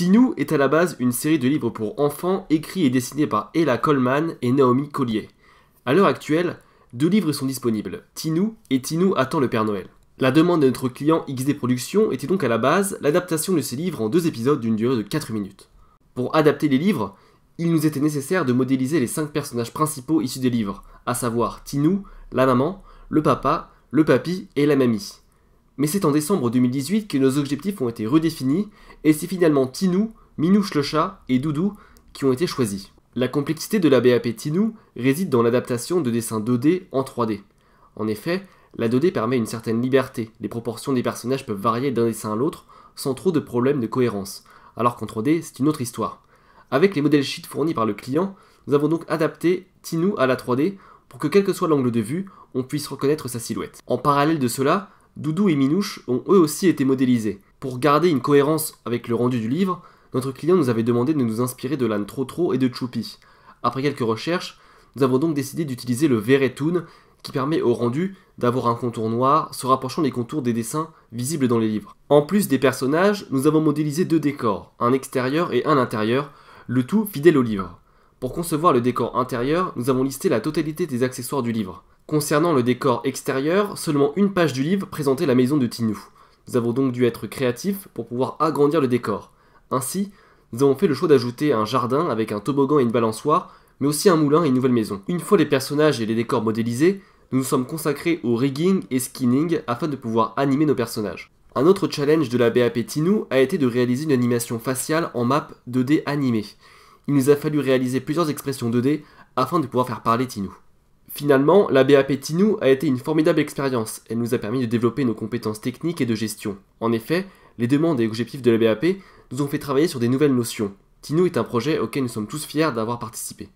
Tinou est à la base une série de livres pour enfants écrits et dessinés par Ella Coleman et Naomi Collier. À l'heure actuelle, 2 livres sont disponibles, Tinou et Tinou attend le Père Noël. La demande de notre client XD Productions était donc à la base l'adaptation de ces livres en 2 épisodes d'une durée de 4 minutes. Pour adapter les livres, il nous était nécessaire de modéliser les 5 personnages principaux issus des livres, à savoir Tinou, la maman, le papa, le papy et la mamie. Mais c'est en décembre 2018 que nos objectifs ont été redéfinis et c'est finalement Tinou, Minouche le chat et Doudou qui ont été choisis. La complexité de la BAP Tinou réside dans l'adaptation de dessins 2D en 3D. En effet, la 2D permet une certaine liberté, les proportions des personnages peuvent varier d'un dessin à l'autre sans trop de problèmes de cohérence, alors qu'en 3D c'est une autre histoire. Avec les modèles sheets fournis par le client, nous avons donc adapté Tinou à la 3D pour que quel que soit l'angle de vue, on puisse reconnaître sa silhouette. En parallèle de cela, Doudou et Minouche ont eux aussi été modélisés. Pour garder une cohérence avec le rendu du livre, notre client nous avait demandé de nous inspirer de l'âne Trotro et de Choupi. Après quelques recherches, nous avons donc décidé d'utiliser le Veretoon qui permet au rendu d'avoir un contour noir se rapprochant des contours des dessins visibles dans les livres. En plus des personnages, nous avons modélisé 2 décors, un extérieur et un intérieur, le tout fidèle au livre. Pour concevoir le décor intérieur, nous avons listé la totalité des accessoires du livre. Concernant le décor extérieur, seulement une page du livre présentait la maison de Tinou. Nous avons donc dû être créatifs pour pouvoir agrandir le décor. Ainsi, nous avons fait le choix d'ajouter un jardin avec un toboggan et une balançoire, mais aussi un moulin et une nouvelle maison. Une fois les personnages et les décors modélisés, nous nous sommes consacrés au rigging et skinning afin de pouvoir animer nos personnages. Un autre challenge de la BAP Tinou a été de réaliser une animation faciale en map 2D animée. Il nous a fallu réaliser plusieurs expressions 2D afin de pouvoir faire parler Tinou. Finalement, la BAP Tinou a été une formidable expérience, elle nous a permis de développer nos compétences techniques et de gestion. En effet, les demandes et objectifs de la BAP nous ont fait travailler sur des nouvelles notions. Tinou est un projet auquel nous sommes tous fiers d'avoir participé.